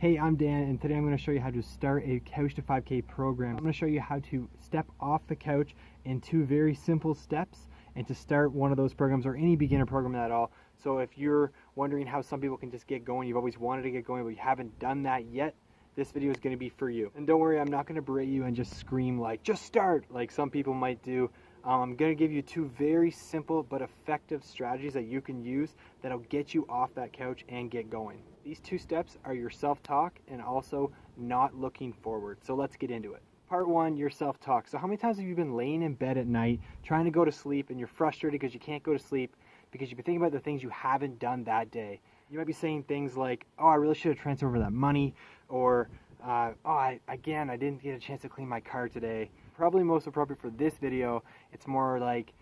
Hey, I'm Dan, and today I'm going to show you how to start a Couch to 5K program. I'm going to show you how to step off the couch in 2 very simple steps and to start one of those programs or any beginner program at all. So if you're wondering how some people can just get going, you've always wanted to get going, but you haven't done that yet, this video is going to be for you. And don't worry, I'm not going to berate you and just scream like, just start, like some people might do. I'm going to give you 2 very simple but effective strategies that you can use that'll get you off that couch and get going. These 2 steps are your self-talk and also not looking forward. So let's get into it. Part 1, your self-talk. So how many times have you been laying in bed at night trying to go to sleep and you're frustrated because you can't go to sleep because you've been thinking about the things you haven't done that day? You might be saying things like, oh, I really should have transferred over that money, or I didn't get a chance to clean my car today. Probably most appropriate for this video, it's more like,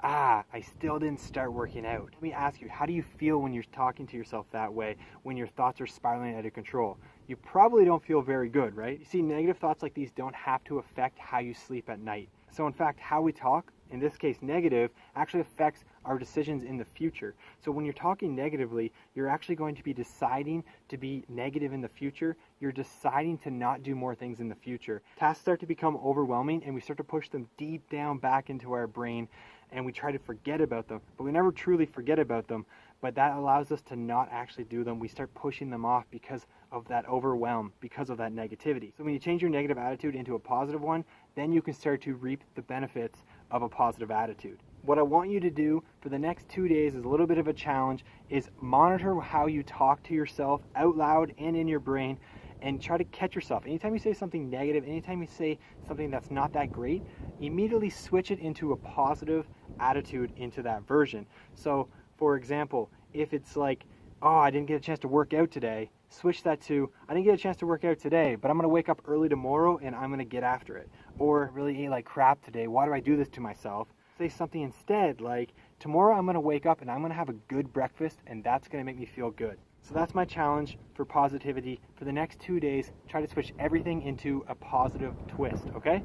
I still didn't start working out. Let me ask you, how do you feel when you're talking to yourself that way, when your thoughts are spiraling out of control? You probably don't feel very good, right? You see, negative thoughts like these don't have to affect how you sleep at night. So in fact, how we talk, in this case negative, actually affects our decisions in the future. So when you're talking negatively, you're actually going to be deciding to be negative in the future. You're deciding to not do more things in the future. Tasks start to become overwhelming and we start to push them deep down back into our brain and we try to forget about them, but we never truly forget about them. But that allows us to not actually do them. We start pushing them off because of that overwhelm, because of that negativity. So when you change your negative attitude into a positive one, then you can start to reap the benefits of a positive attitude. What I want you to do for the next 2 days is a little bit of a challenge, is monitor how you talk to yourself out loud and in your brain, and try to catch yourself. Anytime you say something negative, anytime you say something that's not that great, immediately switch it into a positive attitude into that version. So for example, if it's like, oh, I didn't get a chance to work out today, switch that to, I didn't get a chance to work out today, but I'm going to wake up early tomorrow and I'm going to get after it. Or really ate like crap today, why do I do this to myself? Say something instead like, tomorrow I'm going to wake up and I'm going to have a good breakfast and that's going to make me feel good. So that's my challenge for positivity. For the next 2 days, try to switch everything into a positive twist, okay?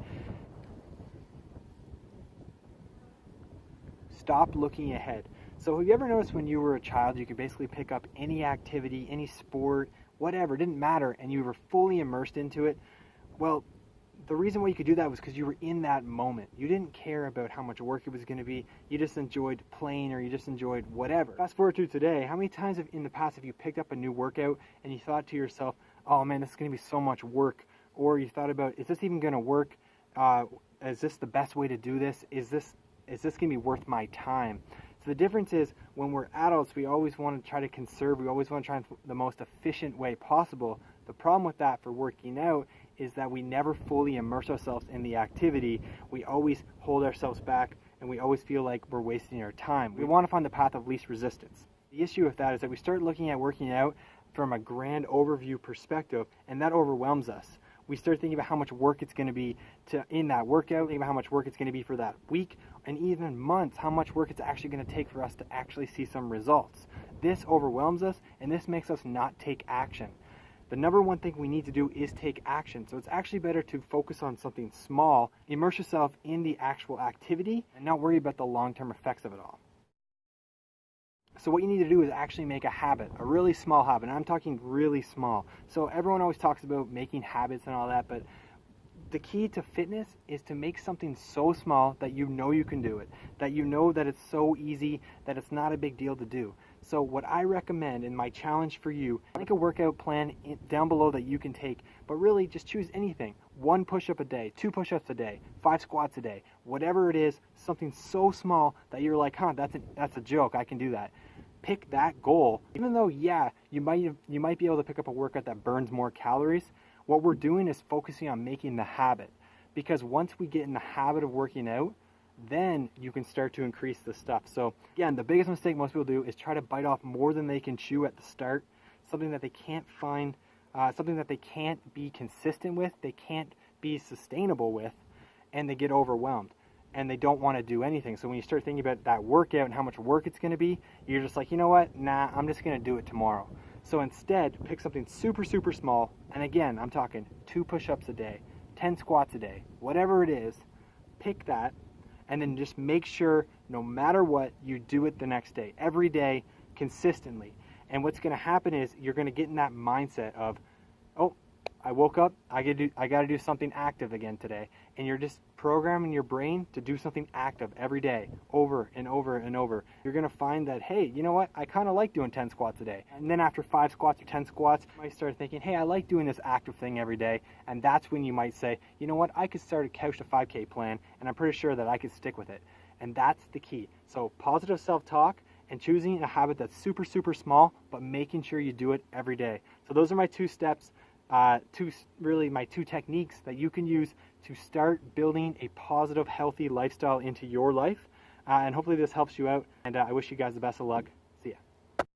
Stop looking ahead. So have you ever noticed when you were a child, you could basically pick up any activity, any sport, whatever, it didn't matter, and you were fully immersed into it? Well, the reason why you could do that was because you were in that moment. You didn't care about how much work it was going to be. You just enjoyed playing, or you just enjoyed whatever. Fast forward to today, how many times in the past have you picked up a new workout and you thought to yourself, oh man, this is going to be so much work? Or you thought about, is this even going to work? Is this the best way to do this? Is this going to be worth my time? So the difference is, when we're adults, we always want to try to conserve. We always want to try the most efficient way possible. The problem with that for working out is that we never fully immerse ourselves in the activity. We always hold ourselves back and we always feel like we're wasting our time. We want to find the path of least resistance. The issue with that is that we start looking at working out from a grand overview perspective, and that overwhelms us. We start thinking about how much work it's going to be in that workout, thinking about how much work it's going to be for that week, and even months, how much work it's actually going to take for us to actually see some results. This overwhelms us, and this makes us not take action. The number one thing we need to do is take action. So it's actually better to focus on something small, immerse yourself in the actual activity, and not worry about the long-term effects of it all. So what you need to do is actually make a habit, a really small habit. And I'm talking really small. So everyone always talks about making habits and all that, but the key to fitness is to make something so small that you know you can do it, that you know that it's so easy, that it's not a big deal to do. So what I recommend, and my challenge for you, make a workout plan down below that you can take, but really just choose anything. 1 push-up a day, 2 push-ups a day, 5 squats a day, whatever it is, something so small that you're like, that's a joke, I can do that. Pick that goal. Even though, yeah, you might be able to pick up a workout that burns more calories, what we're doing is focusing on making the habit. Because once we get in the habit of working out, then you can start to increase the stuff. So again, the biggest mistake most people do is try to bite off more than they can chew at the start, something that they can't find, something that they can't be consistent with, they can't be sustainable with, and they get overwhelmed and they don't want to do anything. So when you start thinking about that workout and how much work it's going to be, you're just like, you know what, nah, I'm just going to do it tomorrow. So instead, pick something super, super small, and again, I'm talking 2 push-ups a day, 10 squats a day, whatever it is, pick that, and then just make sure, no matter what, you do it the next day, every day, consistently. And what's going to happen is you're going to get in that mindset of, oh, I woke up, I got to do something active again today. And you're just programming your brain to do something active every day, over and over and over. You're going to find that, hey, you know what? I kind of like doing 10 squats a day. And then after 5 squats or 10 squats, you might start thinking, hey, I like doing this active thing every day. And that's when you might say, you know what? I could start a Couch to 5K plan, and I'm pretty sure that I could stick with it. And that's the key. So positive self-talk and choosing a habit that's super, super small, but making sure you do it every day. So those are my 2 steps. My 2 techniques that you can use to start building a positive, healthy lifestyle into your life. And hopefully this helps you out. And I wish you guys the best of luck.